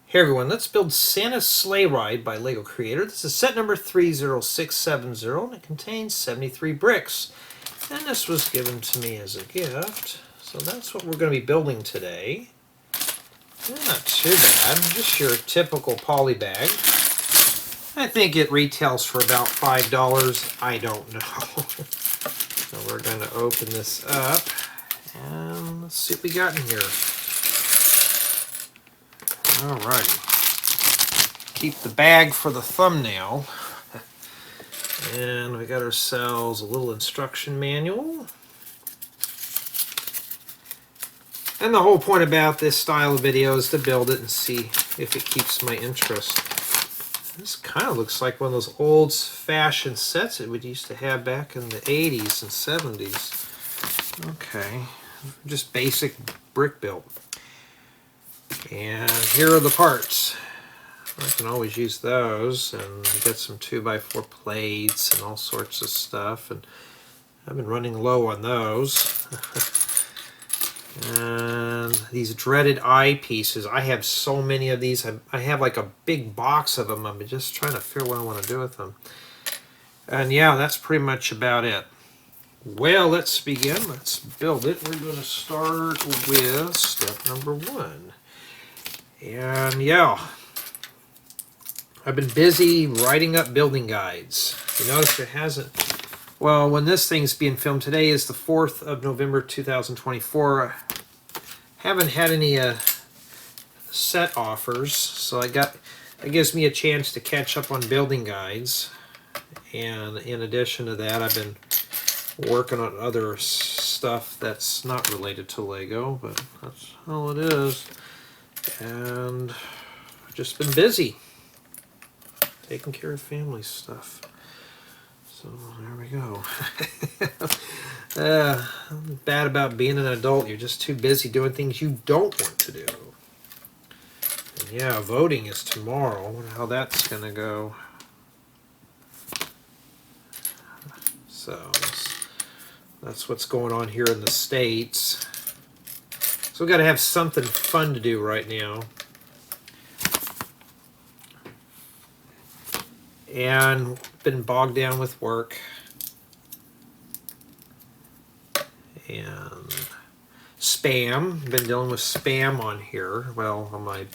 Hey everyone, let's build Santa's Sleigh Ride by LEGO Creator. This is set number 30670 and it contains 73 bricks. And this was given to me as a gift. So that's what we're going to be building today. Not too bad, just your typical poly bag. I think it retails for about $5. I don't know. So we're going to open this up and let's see what we got in here. Alrighty. Keep the bag for the thumbnail. And we got ourselves a little instruction manual. And the whole point about this style of video is to build it and see if it keeps my interest. This kind of looks like one of those old-fashioned sets that we used to have back in the 80s and 70s. Okay, just basic brick build. And here are the parts. I can always use those, and get some 2x4 plates and all sorts of stuff, and I've been running low on those. And these dreaded eyepieces, I have so many of these. I have like a big box of them. I'm just trying to figure what I want to do with them. And yeah, that's pretty much about it. Well, let's begin. Let's build it. We're going to start with step number 1. And yeah, I've been busy writing up building guides. You notice it hasn't... Well, when this thing's being filmed, today is the 4th of November 2024. I haven't had any set offers, so it gives me a chance to catch up on building guides. And in addition to that, I've been working on other stuff that's not related to LEGO, but that's all it is. And I've just been busy taking care of family stuff. So there we go. Bad about being an adult. You're just too busy doing things you don't want to do. And yeah, voting is tomorrow. I wonder how that's going to go. So that's what's going on here in the States. So we've got to have something fun to do right now. And been bogged down with work and spam. Been dealing with spam on here. Well, on my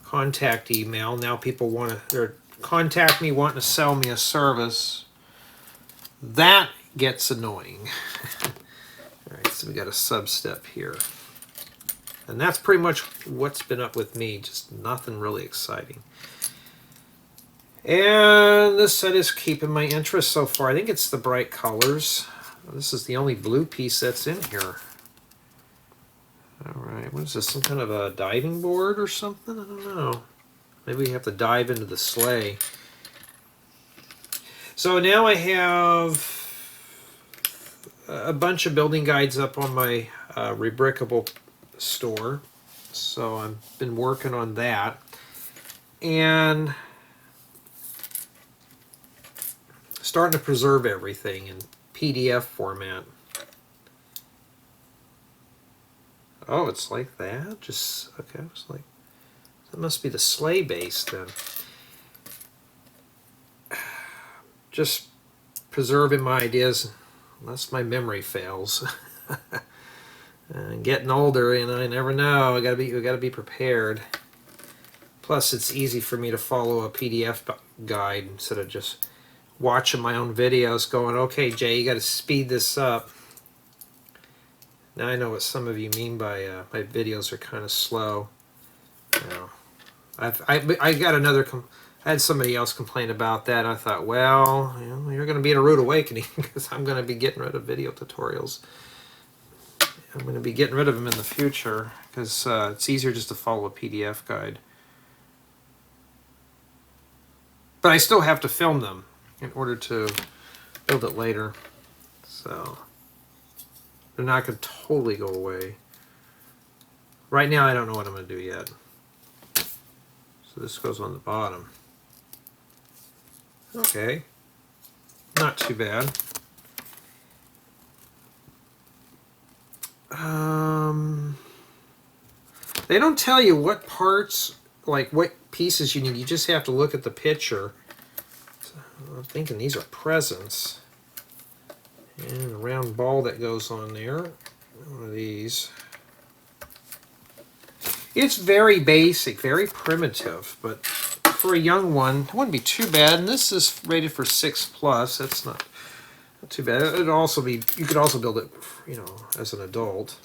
contact email. Now people want to contact me wanting to sell me a service. That gets annoying. All right, so we got a sub step here. And that's pretty much what's been up with me. Just nothing really exciting. And this set is keeping my interest so far. I think it's the bright colors. This is the only blue piece that's in here. Alright, what is this? Some kind of a diving board or something? I don't know. Maybe we have to dive into the sleigh. So now I have a bunch of building guides up on my Rebrickable store. So I've been working on that. And starting to preserve everything in PDF format. Oh, it's like that? Just, okay, it's like, that must be the sleigh base then. Just preserving my ideas, unless my memory fails. Getting older, and I never know. We gotta be prepared. Plus, it's easy for me to follow a PDF guide instead of just watching my own videos going, okay, Jay, you got to speed this up. Now I know what some of you mean by my videos are kind of slow. You know, I got another, I had somebody else complain about that, and I thought, well, you know, you're going to be in a rude awakening because I'm going to be getting rid of video tutorials. I'm going to be getting rid of them in the future because it's easier just to follow a PDF guide. But I still have to film them in order to build it later. So they're not going to totally go away. Right now I don't know what I'm going to do yet. So this goes on the bottom. Okay. Not too bad. They don't tell you what parts like what pieces you need. You just have to look at the picture. So I'm thinking these are presents. And a round ball that goes on there. One of these. It's very basic, very primitive, but for a young one, it wouldn't be too bad. And this is rated for 6+. That's not too bad. It'd also be, you could also build it, you know, as an adult.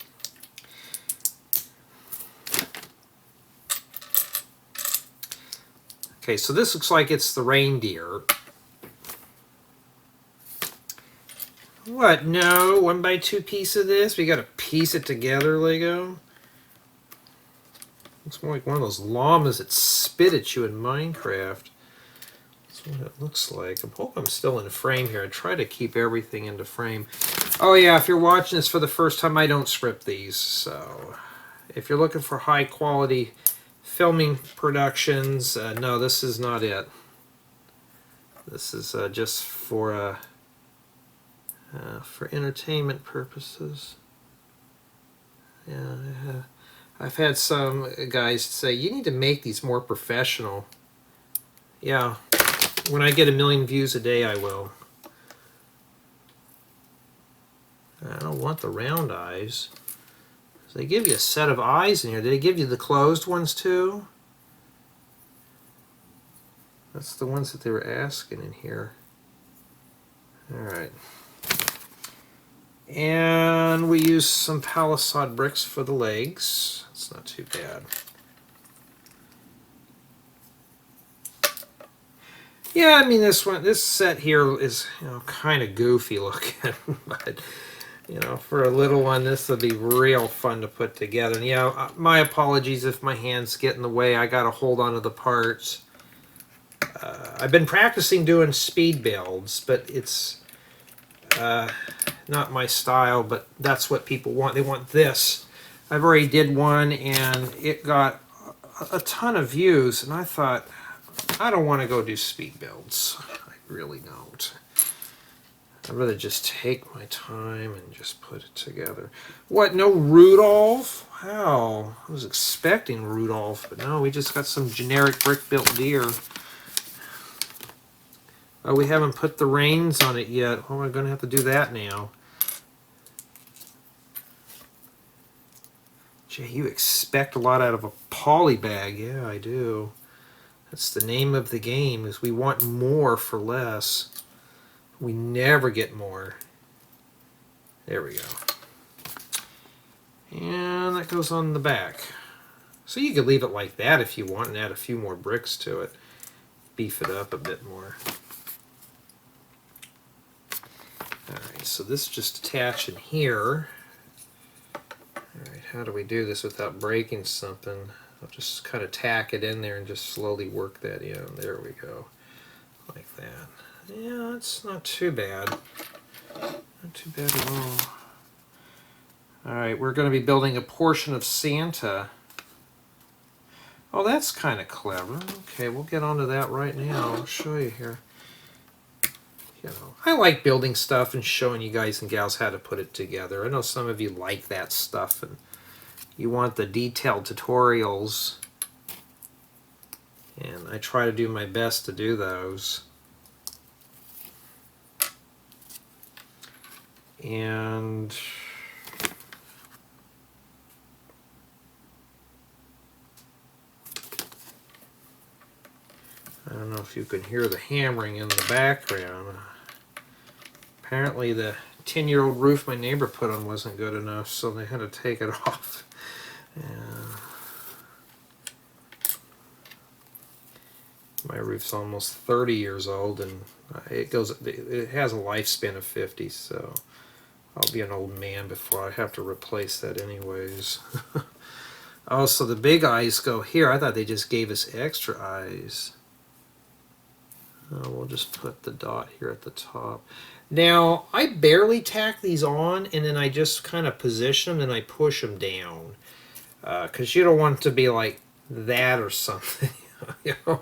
Okay, so this looks like it's the reindeer. What? No, 1x2 piece of this? We got to piece it together, Lego? Looks more like one of those llamas that spit at you in Minecraft. That's what it looks like. I hope I'm still in frame here. I try to keep everything into frame. Oh yeah, if you're watching this for the first time, I don't script these. So if you're looking for high quality filming productions, no, this is not it. This is just for entertainment purposes. Yeah, I've had some guys say, you need to make these more professional. Yeah, when I get 1 million views a day, I will. I don't want the round eyes. They give you a set of eyes in here. Did they give you the closed ones too? That's the ones that they were asking in here. Alright. And we use some palisade bricks for the legs. It's not too bad. Yeah, I mean this set here is, you know, kind of goofy looking, but you know, for a little one, this will be real fun to put together. And yeah, my apologies if my hands get in the way. I got to hold on to the parts. I've been practicing doing speed builds, but it's not my style, but that's what people want. They want this. I've already did one, and it got a ton of views, and I thought, I don't want to go do speed builds. I really don't. I'd rather just take my time and just put it together. What, no Rudolph? Wow, I was expecting Rudolph, but no, we just got some generic brick-built deer. Oh, we haven't put the reins on it yet. Oh, we're going to have to do that now. Jay, you expect a lot out of a polybag. Yeah, I do. That's the name of the game, is we want more for less. We never get more. There we go. And that goes on the back. So you could leave it like that if you want and add a few more bricks to it. Beef it up a bit more. Alright, so this just attach in here. Alright, how do we do this without breaking something? I'll just kind of tack it in there and just slowly work that in. There we go. Like that. Yeah, it's not too bad. Not too bad at all. Alright, we're going to be building a portion of Santa. Oh, that's kind of clever. Okay, we'll get onto that right now. I'll show you here. You know, I like building stuff and showing you guys and gals how to put it together. I know some of you like that stuff and you want the detailed tutorials. And I try to do my best to do those. And I don't know if you can hear the hammering in the background. Apparently the 10-year-old roof my neighbor put on wasn't good enough, so they had to take it off. My roof's almost 30 years old, and it has a lifespan of 50, so I'll be an old man before I have to replace that anyways. Oh, so the big eyes go here. I thought they just gave us extra eyes. We'll just put the dot here at the top. Now, I barely tack these on, and then I just kind of position them, and I push them down. Because you don't want it to be like that or something. You know?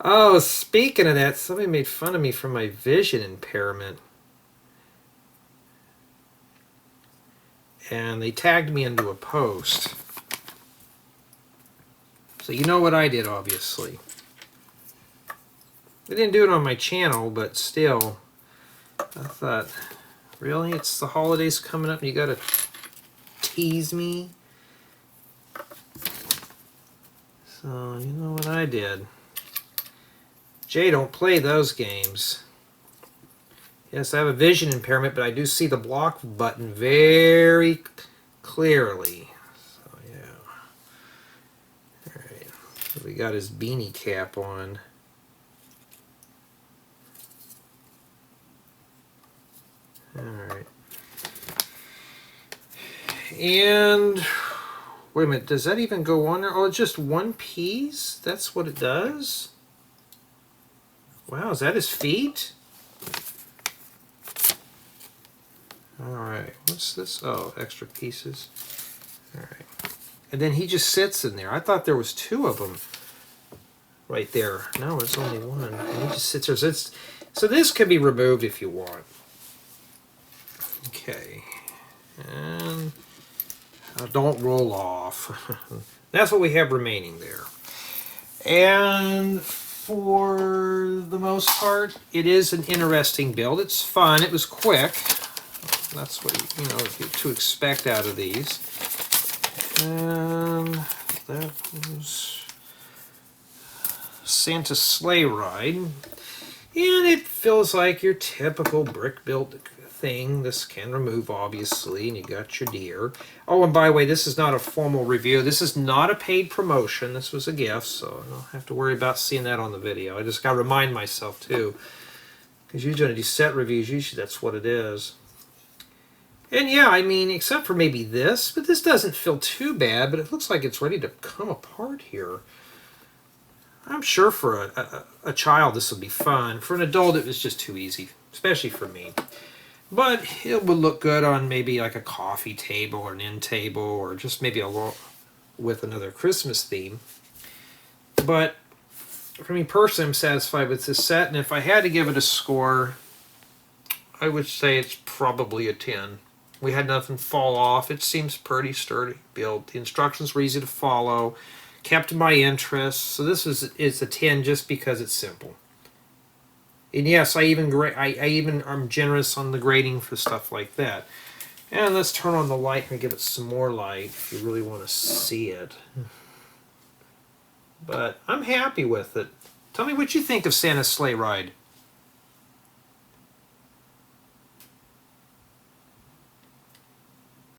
Oh, speaking of that, somebody made fun of me for my vision impairment. And they tagged me into a post. So you know what I did, obviously. I didn't do it on my channel, but still, I thought, really? It's the holidays coming up and you gotta tease me? So, you know what I did. Jay, don't play those games. Yes, I have a vision impairment, but I do see the block button very clearly. So, yeah. Alright. So we got his beanie cap on. Alright. And wait a minute, does that even go on there? Oh, it's just one piece? That's what it does? Wow, is that his feet? Alright, what's this? Oh, extra pieces. Alright. And then he just sits in there. I thought there was two of them right there. No, it's only one. And he just sits there. So this can be removed if you want. Okay. And don't roll off. That's what we have remaining there. And for the most part, it is an interesting build. It's fun. It was quick. That's what you know to expect out of these. And that was Santa Sleigh Ride. And it feels like your typical brick-built thing. This can remove, obviously, and you got your deer. Oh, and by the way, this is not a formal review. This is not a paid promotion. This was a gift, so I don't have to worry about seeing that on the video. I just got to remind myself, too. Because usually when I do set reviews, usually that's what it is. And yeah, I mean, except for maybe this, but this doesn't feel too bad, but it looks like it's ready to come apart here. I'm sure for a child this would be fun. For an adult, it was just too easy, especially for me. But it would look good on maybe like a coffee table or an end table or just maybe with another Christmas theme. But for me personally, I'm satisfied with this set, and if I had to give it a score, I would say it's probably a 10. We had nothing fall off. It seems pretty sturdy built. The instructions were easy to follow, kept my interest. So this is a 10 just because it's simple. And yes, I even am generous on the grading for stuff like that. And let's turn on the light and give it some more light if you really want to see it. But I'm happy with it. Tell me what you think of Santa's Sleigh Ride.